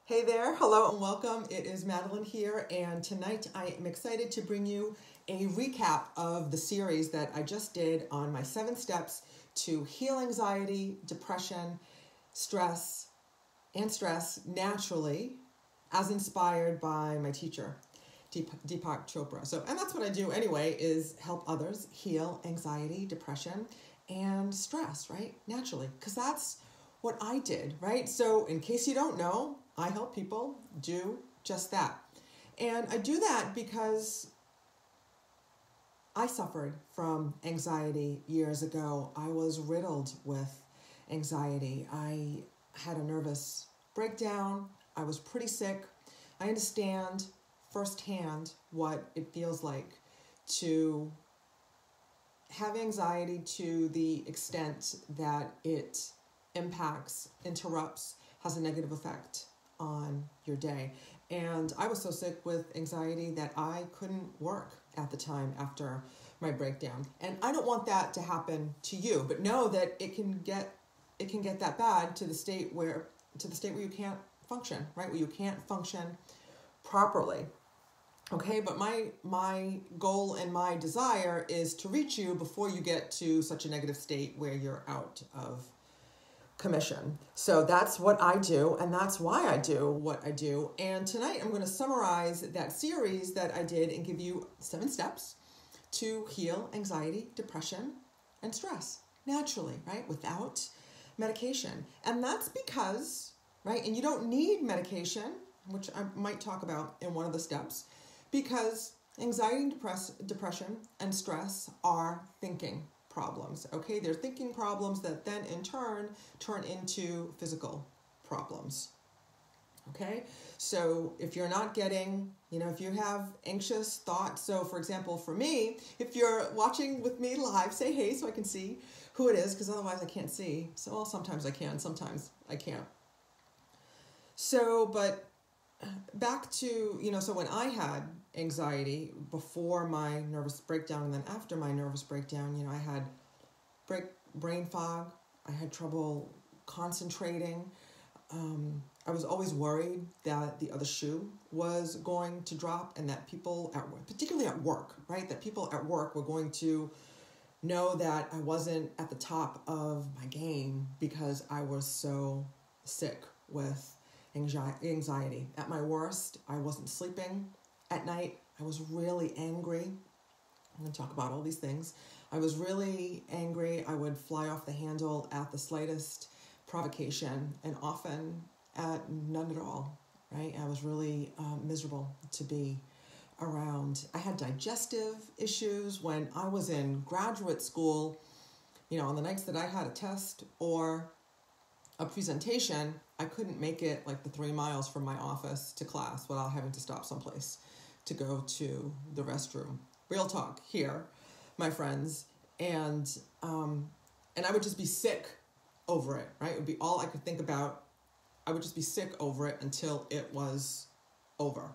Hey there, hello and welcome. It is Madeline here, and tonight I am excited to bring you a recap of the series that I just did on my 7 steps to heal anxiety, depression, stress naturally, as inspired by my teacher, Deepak Chopra. And that's what I do anyway, is help others heal anxiety, depression, and stress, right? Naturally, because that's what I did, right? So in case you don't know, I help people do just that. And I do that because I suffered from anxiety years ago. I was riddled with anxiety. I had a nervous breakdown. I was pretty sick. I understand firsthand what it feels like to have anxiety to the extent that it impacts, interrupts, has a negative effect on your day. And I was so sick with anxiety that I couldn't work at the time after my breakdown. And I don't want that to happen to you, but know that it can get that bad to the state where you can't function, right? Where you can't function properly. Okay, but my goal and my desire is to reach you before you get to such a negative state where you're out of commission. So that's what I do, and that's why I do what I do. And tonight I'm going to summarize that series that I did and give you 7 steps to heal anxiety, depression, and stress naturally, right? Without medication. And that's because, right, and you don't need medication, which I might talk about in one of the steps, because anxiety, depression, and stress are thinking problems, okay? They're thinking problems that then in turn into physical problems, okay? So if you're not getting, if you have anxious thoughts, so for example, for me, if you're watching with me live, say hey so I can see who it is, because otherwise I can't see. So well, sometimes I can, sometimes I can't. So, but back to, so when I had anxiety before my nervous breakdown and then after my nervous breakdown, I had brain fog. I had trouble concentrating. I was always worried that the other shoe was going to drop and that people at work, particularly at work, right? That people at work were going to know that I wasn't at the top of my game because I was so sick with anxiety. At my worst, I wasn't sleeping at night. I was really angry. I'm going to talk about all these things. I was really angry. I would fly off the handle at the slightest provocation and often at none at all, right? I was really miserable to be around. I had digestive issues when I was in graduate school. On the nights that I had a test or a presentation, I couldn't make it like the 3 miles from my office to class without having to stop someplace to go to the restroom. Real talk here, my friends. And I would just be sick over it, right? It would be all I could think about. I would just be sick over it until it was over.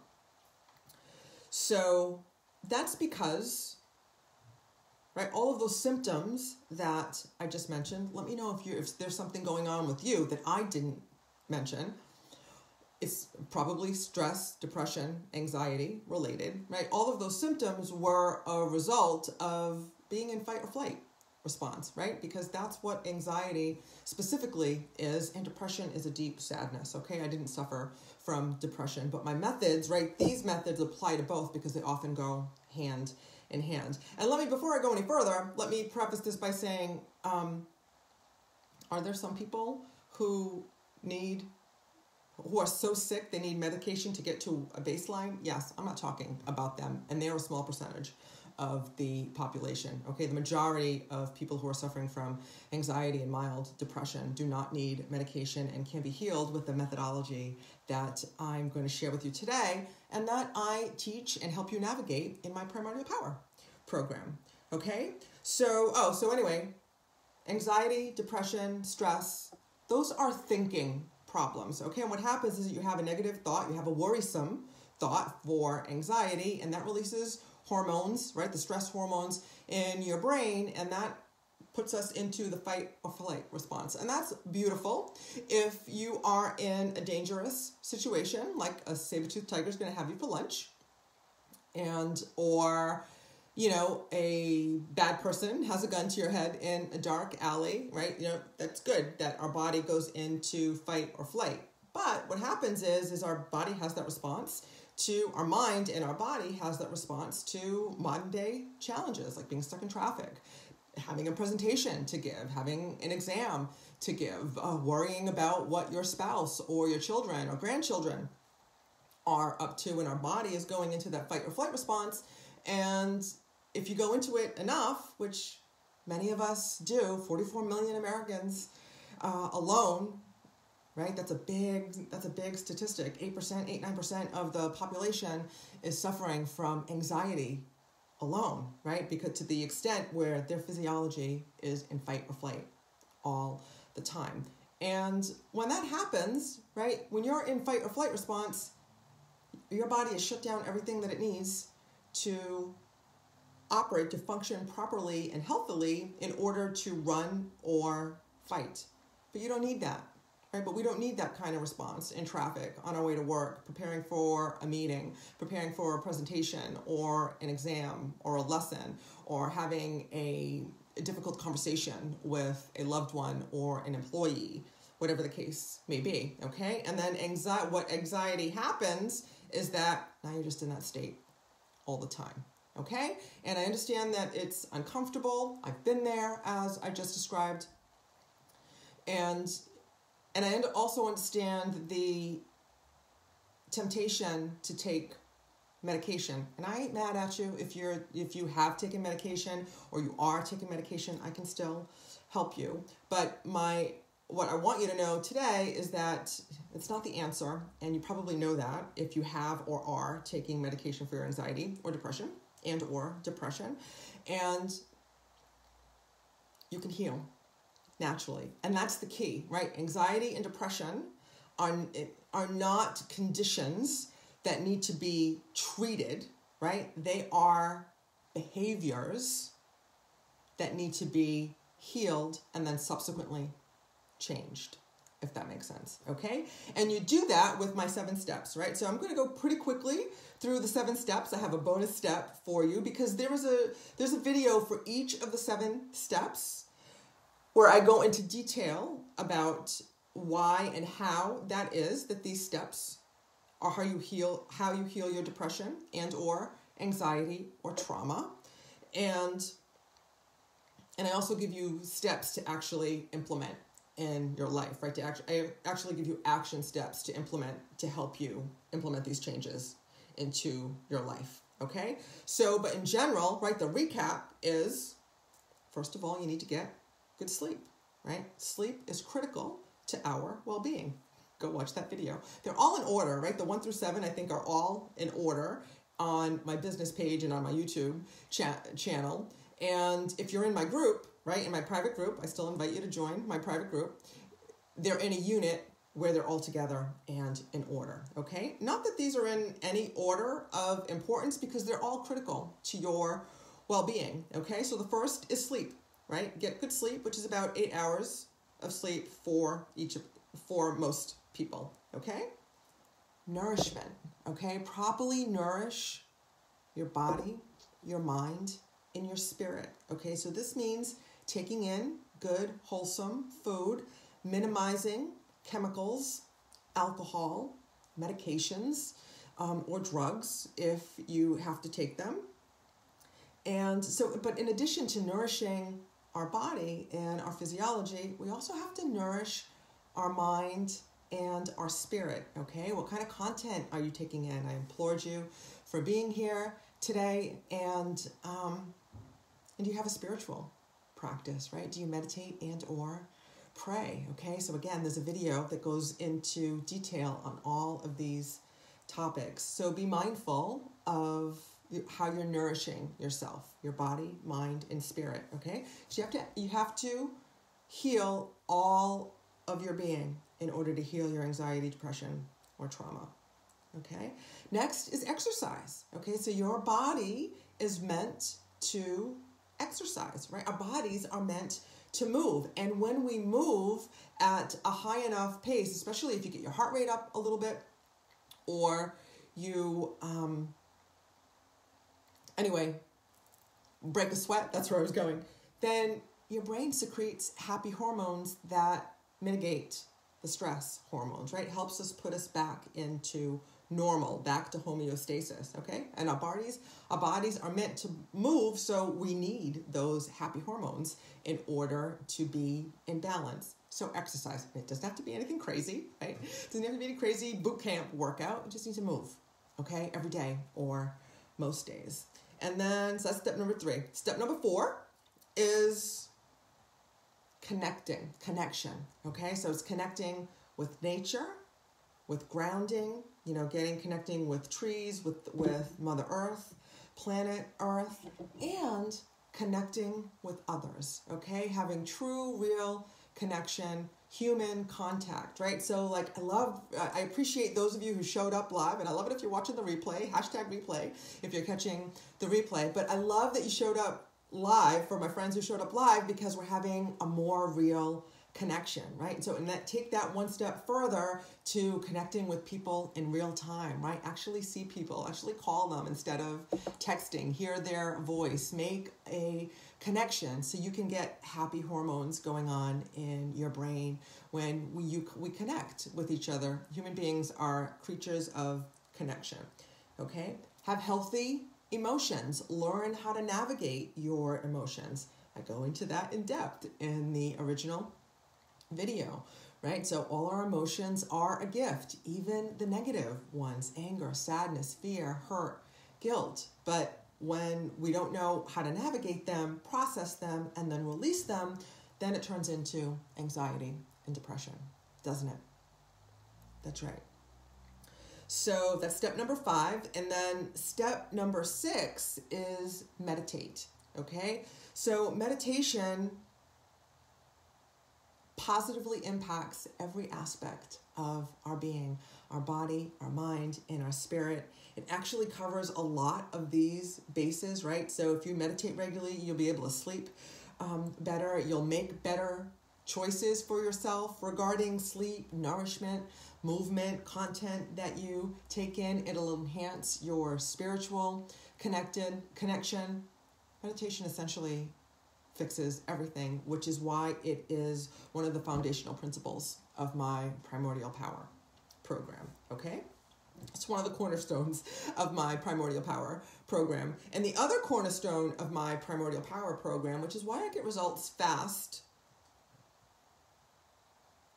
So that's because, right, all of those symptoms that I just mentioned, let me know if there's something going on with you that I didn't mention. It's probably stress, depression, anxiety related, right? All of those symptoms were a result of being in fight or flight response, right? Because that's what anxiety specifically is, and depression is a deep sadness, okay? I didn't suffer from depression, but my methods, right? These methods apply to both because they often go hand in hand. And before I go any further, let me preface this by saying, are there some people who are so sick they need medication to get to a baseline? Yes, I'm not talking about them, and they're a small percentage of the population. Okay, the majority of people who are suffering from anxiety and mild depression do not need medication and can be healed with the methodology that I'm going to share with you today and that I teach and help you navigate in my Primordial Power program. Okay, so anyway, anxiety, depression, stress, those are thinking problems. Okay, and what happens is that you have a negative thought, you have a worrisome thought for anxiety, and that releases hormones, right? The stress hormones in your brain, and that puts us into the fight or flight response. And that's beautiful. If you are in a dangerous situation, like a saber-toothed tiger is going to have you for lunch, or a bad person has a gun to your head in a dark alley, right? That's good that our body goes into fight or flight. But what happens is our body has that response to our mind, and our body has that response to modern day challenges like being stuck in traffic, having a presentation to give, having an exam to give, worrying about what your spouse or your children or grandchildren are up to, and our body is going into that fight or flight response. And if you go into it enough, which many of us do, 44 million Americans alone, right? That's a big statistic. 9% of the population is suffering from anxiety alone, right? Because to the extent where their physiology is in fight or flight all the time. And when that happens, right, when you're in fight or flight response, your body has shut down everything that it needs to operate, to function properly and healthily in order to run or fight. But you don't need that, right? But we don't need that kind of response in traffic, on our way to work, preparing for a meeting, preparing for a presentation or an exam or a lesson, or having a difficult conversation with a loved one or an employee, whatever the case may be, okay? And then what anxiety happens is that now you're just in that state all the time, okay? And I understand that it's uncomfortable. I've been there, as I just described. And I also understand the temptation to take medication. And I ain't mad at you if you have taken medication or you are taking medication. I can still help you. But what I want you to know today is that it's not the answer, and you probably know that if you have or are taking medication for your anxiety or depression and you can heal naturally. And that's the key, right? Anxiety and depression are not conditions that need to be treated, right? They are behaviors that need to be healed and then subsequently changed, if that makes sense, okay? And you do that with my 7 steps, right? So I'm going to go pretty quickly through the 7 steps. I have a bonus step for you because there's a video for each of the 7 steps where I go into detail about why and how that is that these steps are how you heal your depression and or anxiety or trauma. And I also give you steps to actually implement in your life, right? I actually give you action steps to implement to help you implement these changes into your life, okay? So, but in general, right, the recap is, first of all, you need to get good sleep, right? Sleep is critical to our well-being. Go watch that video. They're all in order, right? The 1 through 7, I think, are all in order on my business page and on my YouTube channel. And if you're in my group, right, in my private group, I still invite you to join my private group. They're in a unit where they're all together and in order, okay? Not that these are in any order of importance because they're all critical to your well-being, okay? So the first is sleep, right? Get good sleep, which is about 8 hours of sleep for most people, okay? Nourishment, okay? Properly nourish your body, your mind, and your spirit, okay? So this means taking in good, wholesome food, minimizing chemicals, alcohol, medications, or drugs if you have to take them. And so, but in addition to nourishing our body and our physiology, we also have to nourish our mind and our spirit, okay? What kind of content are you taking in? I implored you for being here today, and do you have a spiritual practice, right? Do you meditate and or pray, okay? So again, there's a video that goes into detail on all of these topics. So be mindful of how you're nourishing yourself, your body, mind, and spirit, okay? So you have to heal all of your being in order to heal your anxiety, depression, or trauma, okay? Next is exercise, okay? So your body is meant to exercise, right? Our bodies are meant to move. And when we move at a high enough pace, especially if you get your heart rate up a little bit, or you, anyway, break a sweat, that's where I was going, then your brain secretes happy hormones that mitigate the stress hormones, right? Helps us put us back into normal, back to homeostasis, okay? And our bodies are meant to move, so we need those happy hormones in order to be in balance. So exercise, it doesn't have to be anything crazy, right? It doesn't have to be any crazy boot camp workout. You just need to move, okay? Every day or most days. And then, so that's step number 3. Step number 4 is connection, okay? So it's connecting with nature, with grounding, connecting with trees, with Mother Earth, planet Earth, and connecting with others, okay? Having true, real connection, human contact, right? So like I appreciate those of you who showed up live, and I love it if you're watching the replay, #replay, if you're catching the replay, but I love that you showed up live, for my friends who showed up live, because we're having a more real connection, right? So, and take that one step further to connecting with people in real time, right? Actually see people, actually call them instead of texting, hear their voice, make a connection so you can get happy hormones going on in your brain when we connect with each other. Human beings are creatures of connection, okay? Have healthy emotions. Learn how to navigate your emotions. I go into that in depth in the original video, right? So all our emotions are a gift, even the negative ones: anger, sadness, fear, hurt, guilt. But when we don't know how to navigate them, process them, and then release them, then it turns into anxiety and depression, doesn't it? That's right. So that's step number 5. And then step number 6 is meditate, okay? So meditation positively impacts every aspect of our being, our body, our mind, and our spirit. It actually covers a lot of these bases, right? So if you meditate regularly, you'll be able to sleep better. You'll make better choices for yourself regarding sleep, nourishment, movement, content that you take in. It'll enhance your spiritual connection. Meditation essentially fixes everything, which is why it is one of the foundational principles of my Primordial Power program, okay? It's one of the cornerstones of my Primordial Power program. And the other cornerstone of my Primordial Power program, which is why I get results fast,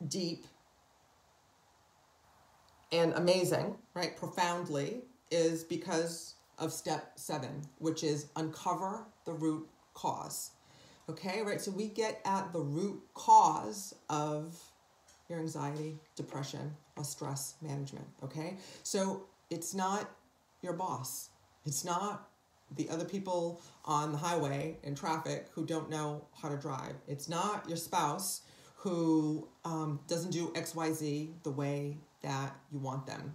deep, and amazing, right, profoundly, is because of step 7, which is uncover the root cause. Okay, right, so we get at the root cause of your anxiety, depression, or stress management, okay? So it's not your boss. It's not the other people on the highway in traffic who don't know how to drive. It's not your spouse who doesn't do XYZ the way that you want them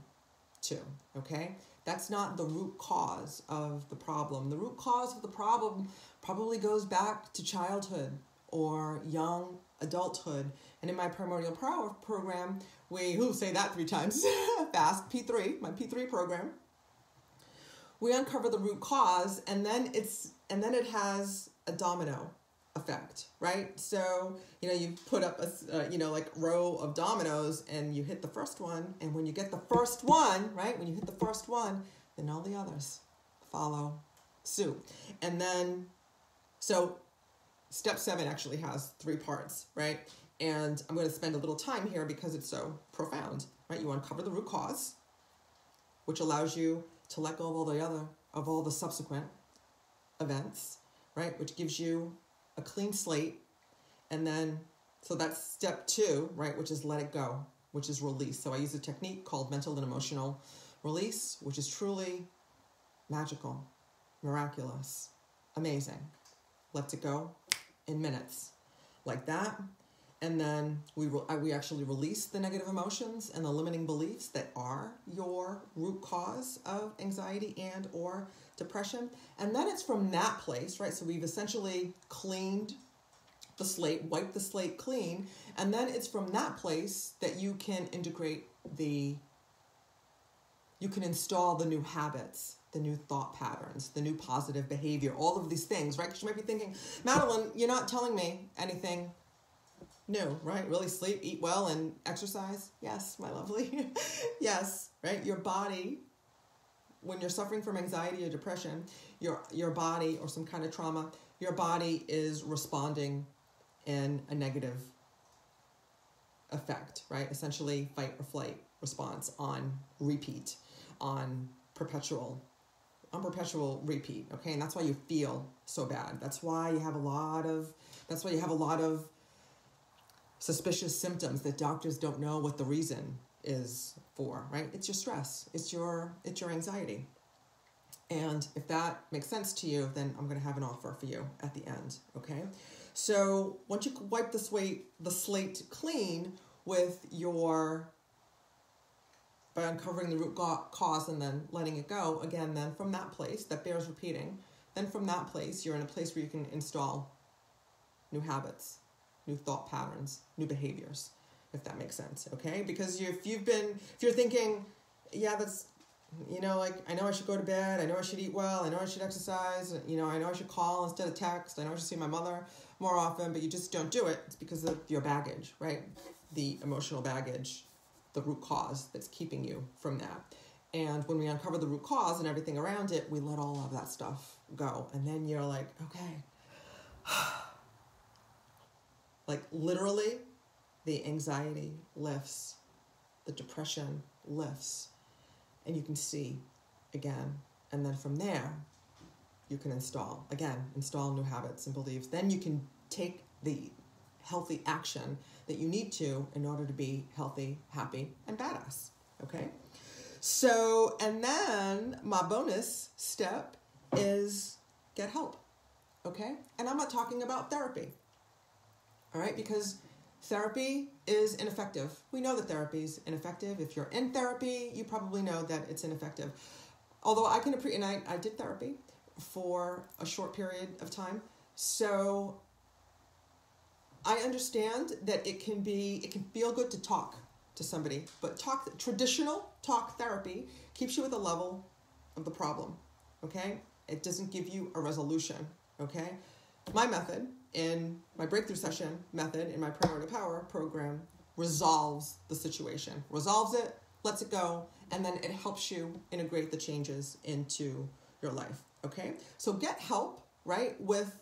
to, okay? That's not the root cause of the problem. The root cause of the problem probably goes back to childhood or young adulthood. And in my Primordial Power program, we say that 3 times fast, P3, my P3 program, we uncover the root cause, and then it has a domino effect, right? So, you put up a row of dominoes, and you hit the first one, and when you get the first one, right? When you hit the first one, then all the others follow suit. And then, so step 7 actually has 3 parts, right? And I'm going to spend a little time here because it's so profound, right? You uncover the root cause, which allows you to let go of all the subsequent events, right? Which gives you a clean slate. And then, so that's step 2, right? Which is let it go, which is release. So I use a technique called mental and emotional release, which is truly magical, miraculous, amazing. Let it go in minutes, like that. And then we actually release the negative emotions and the limiting beliefs that are your root cause of anxiety and or depression. And then it's from that place, right? So we've essentially cleaned the slate, wiped the slate clean. And then it's from that place that you can you can install the new habits, the new thought patterns, the new positive behavior, all of these things, right? Because you might be thinking, Madeline, you're not telling me anything new, right? Really sleep, eat well, and exercise. Yes, my lovely. Yes, right? Your body, when you're suffering from anxiety or depression, your body or some kind of trauma, your body is responding in a negative effect, right? Essentially fight or flight response on repeat, on perpetual repeat, okay? And that's why you feel so bad. That's why you have a lot of suspicious symptoms that doctors don't know what the reason is for, right? It's your stress. It's your anxiety. And if that makes sense to you, then I'm going to have an offer for you at the end, okay? So once you wipe the slate clean by uncovering the root cause and then letting it go, again, then from that place, that bears repeating, then from that place, you're in a place where you can install new habits, new thought patterns, new behaviors, if that makes sense, okay? Because if you're thinking, yeah, that's, like, I know I should go to bed, I know I should eat well, I know I should exercise, I know I should call instead of text, I know I should see my mother more often, but you just don't do it, it's because of your baggage, right? The emotional baggage, the root cause that's keeping you from that. And when we uncover the root cause and everything around it, we let all of that stuff go. And then you're like, okay. Like literally, the anxiety lifts, the depression lifts, and you can see again. And then from there, you can install new habits and beliefs. Then you can take the healthy action that you need to in order to be healthy, happy, and badass, okay? So, and then my bonus step is get help, okay? And I'm not talking about therapy, all right? Because therapy is ineffective. We know that therapy is ineffective. If you're in therapy, you probably know that it's ineffective. Although I can appreciate, and I did therapy for a short period of time, so I understand that it can feel good to talk to somebody, but traditional talk therapy keeps you at the level of the problem, okay? It doesn't give you a resolution, okay? My method, in my breakthrough session method, in my Priority Power program, resolves the situation, resolves it, lets it go, and then it helps you integrate the changes into your life, okay? So get help, right, with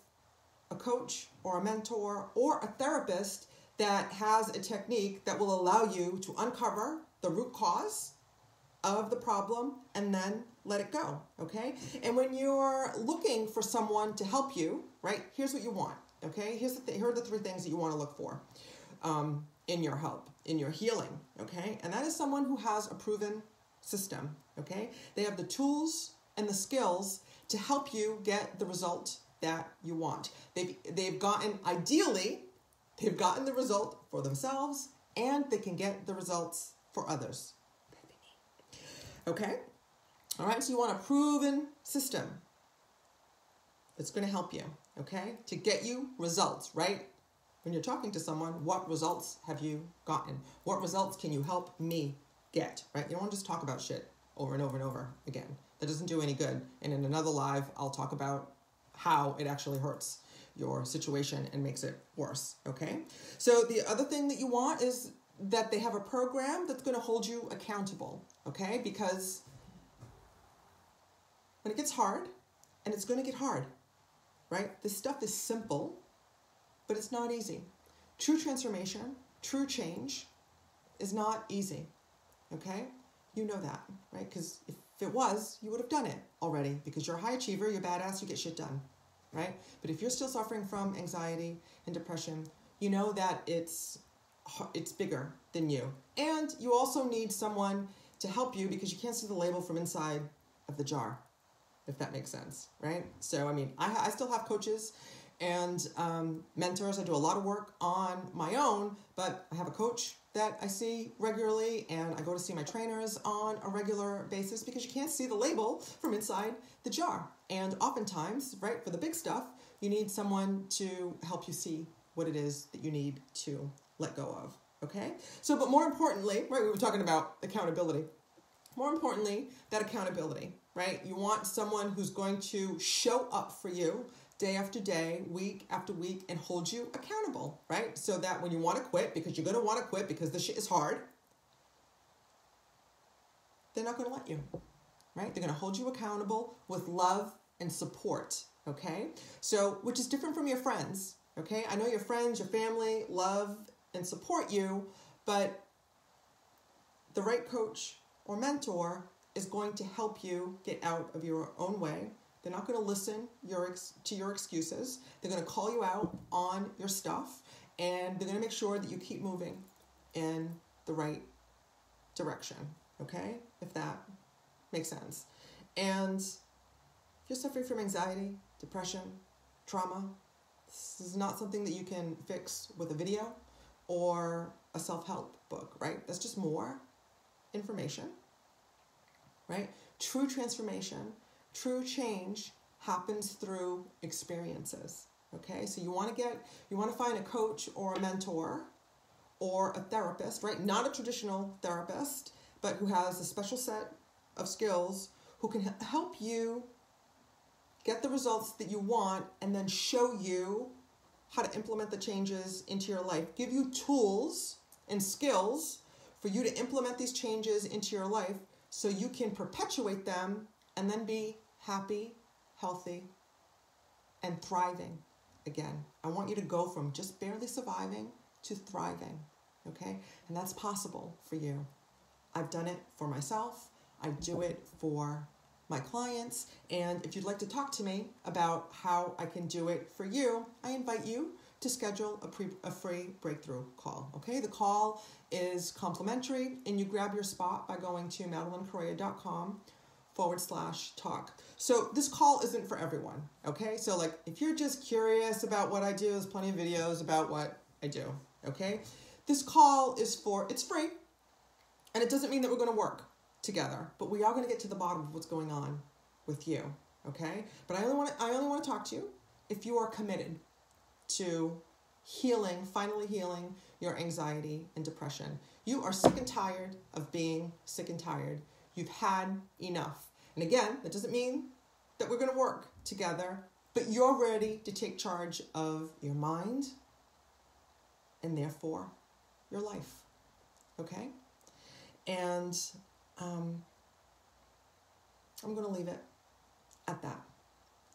a coach or a mentor or a therapist that has a technique that will allow you to uncover the root cause of the problem and then let it go, okay? And when you're looking for someone to help you, right, here's what you want, okay? Here are the 3 things that you want to look for in your help, in your healing, okay? And that is someone who has a proven system, okay? They have the tools and the skills to help you get the result that you want. They've gotten the result for themselves, and they can get the results for others. Okay? All right, so you want a proven system that's going to help you, okay? To get you results, right? When you're talking to someone, what results have you gotten? What results can you help me get, right? You don't want to just talk about shit over and over and over again. That doesn't do any good. And in another live, I'll talk about how it actually hurts your situation and makes it worse, okay? So the other thing that you want is that they have a program that's going to hold you accountable, okay? Because when it gets hard, and it's going to get hard, right? This stuff is simple, but it's not easy. True transformation, true change is not easy, okay? You know that, right? Because if it was, you would have done it already because you're a high achiever, you're badass, you get shit done, right? But if you're still suffering from anxiety and depression, you know that it's bigger than you. And you also need someone to help you because you can't see the label from inside of the jar, if that makes sense, right? So, I mean, I still have coaches And mentors, I do a lot of work on my own, but I have a coach that I see regularly, and I go to see my trainers on a regular basis because you can't see the label from inside the jar. And oftentimes, right, for the big stuff, you need someone to help you see what it is that you need to let go of, okay? So, but more importantly, right, we were talking about accountability. More importantly, that accountability, right? You want someone who's going to show up for you day after day, week after week, and hold you accountable, right? So that when you want to quit, because you're going to want to quit because this shit is hard, they're not going to let you, right? They're going to hold you accountable with love and support, okay? So, which is different from your friends, okay? I know your friends, your family love and support you, but the right coach or mentor is going to help you get out of your own way. They're not going to listen to your excuses. They're going to call you out on your stuff, and they're going to make sure that you keep moving in the right direction, okay? If that makes sense. And if you're suffering from anxiety, depression, trauma, this is not something that you can fix with a video or a self-help book, right? That's just more information, right? True transformation, true change happens through experiences, okay? So you want to find a coach or a mentor or a therapist, right? Not a traditional therapist, but who has a special set of skills who can help you get the results that you want and then show you how to implement the changes into your life. Give you tools and skills for you to implement these changes into your life so you can perpetuate them and then be happy, healthy, and thriving again. I want you to go from just barely surviving to thriving, okay? And that's possible for you. I've done it for myself. I do it for my clients. And if you'd like to talk to me about how I can do it for you, I invite you to schedule a free breakthrough call, okay? The call is complimentary, and you grab your spot by going to MadelynCorrea.com/talk. So this call isn't for everyone, okay? So like, if you're just curious about what I do, there's plenty of videos about what I do, okay? This call is it's free, and it doesn't mean that we're gonna work together, but we are gonna get to the bottom of what's going on with you, okay? But I only want to talk to you if you are committed to finally healing your anxiety and depression. You are sick and tired of being sick and tired. You've had enough. And again, that doesn't mean that we're going to work together, but you're ready to take charge of your mind and therefore your life. Okay? And I'm going to leave it at that.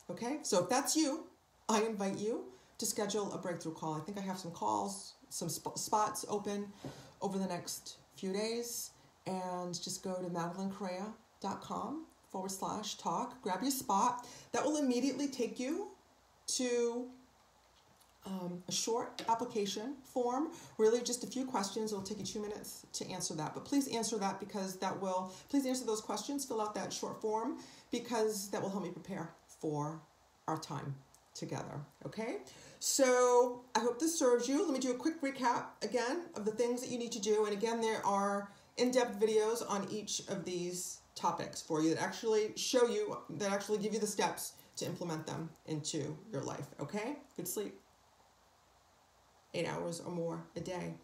Okay? So if that's you, I invite you to schedule a breakthrough call. I think I have some calls, some spots open over the next few days. And just go to MadelynCorrea.com/talk. Grab your spot. That will immediately take you to a short application form. Really just a few questions. It'll take you 2 minutes to answer that. But please answer that please answer those questions. Fill out that short form because that will help me prepare for our time together. Okay? So I hope this serves you. Let me do a quick recap again of the things that you need to do. And again, there are in-depth videos on each of these topics for you that actually give you the steps to implement them into your life. Okay? Good sleep. 8 hours or more a day.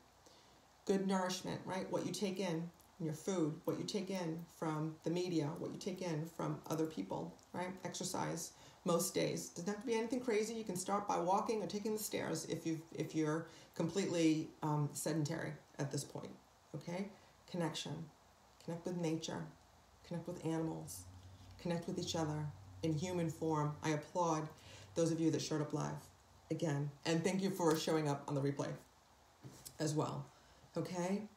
Good nourishment, right? What you take in your food, what you take in from the media, what you take in from other people, right? Exercise most days. Doesn't have to be anything crazy. You can start by walking or taking the stairs if you're completely sedentary at this point. Okay? Connection. Connect with nature. Connect with animals. Connect with each other in human form. I applaud those of you that showed up live again. And thank you for showing up on the replay as well. Okay?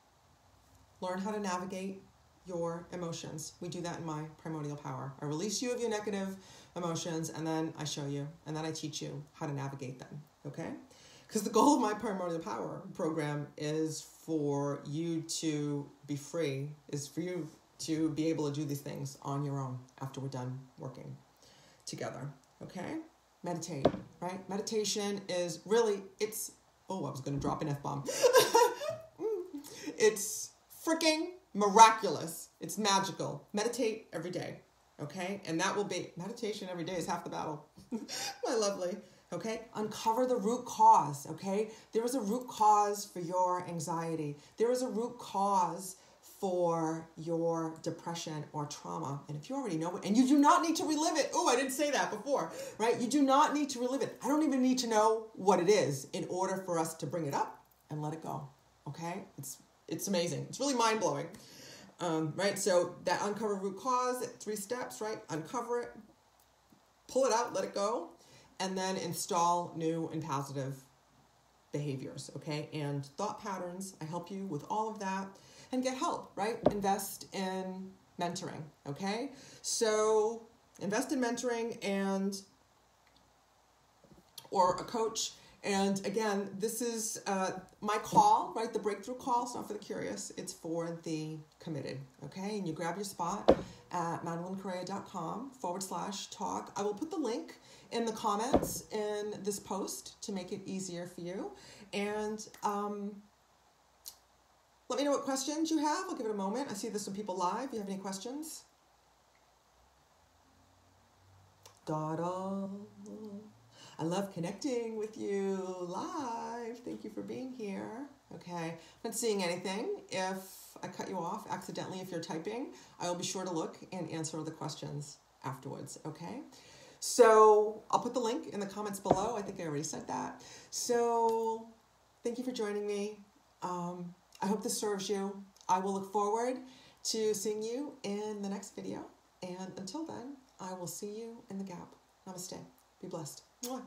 Learn how to navigate your emotions. We do that in my Primordial Power. I release you of your negative emotions, and then I show you, and then I teach you how to navigate them. Okay? Because the goal of my Primordial Power program is for you to be free, is for you to be able to do these things on your own after we're done working together. Okay? meditate, right? Meditation is really, it's, oh, I was going to drop an F-bomb. It's freaking miraculous. It's magical. Meditate every day, okay? And that will be, meditation every day is half the battle. My lovely, okay? Uncover the root cause, okay? There is a root cause for your anxiety. There is a root cause for your depression or trauma. And if you already know it, and you do not need to relive it. Oh, I didn't say that before, right? You do not need to relive it. I don't even need to know what it is in order for us to bring it up and let it go, okay? It's amazing. It's really mind-blowing, right? So that uncover root cause, 3 steps, right? Uncover it, pull it out, let it go, and then install new and positive behaviors, okay? And thought patterns. I help you with all of that. And get help, right? Invest in mentoring, okay? So invest in mentoring or a coach. And again, this is my call, right? The breakthrough call. It's not for the curious. It's for the committed, okay? And you grab your spot at MadelynCorrea.com/talk. I will put the link in the comments in this post to make it easier for you. And let me know what questions you have. I'll give it a moment. I see there's some people live. Do you have any questions? I love connecting with you live. Thank you for being here. Okay. I'm not seeing anything. If I cut you off accidentally, if you're typing, I will be sure to look and answer the questions afterwards. Okay. So I'll put the link in the comments below. I think I already said that. So thank you for joining me. I hope this serves you. I will look forward to seeing you in the next video. And until then, I will see you in the gap. Namaste. Be blessed. Mwah.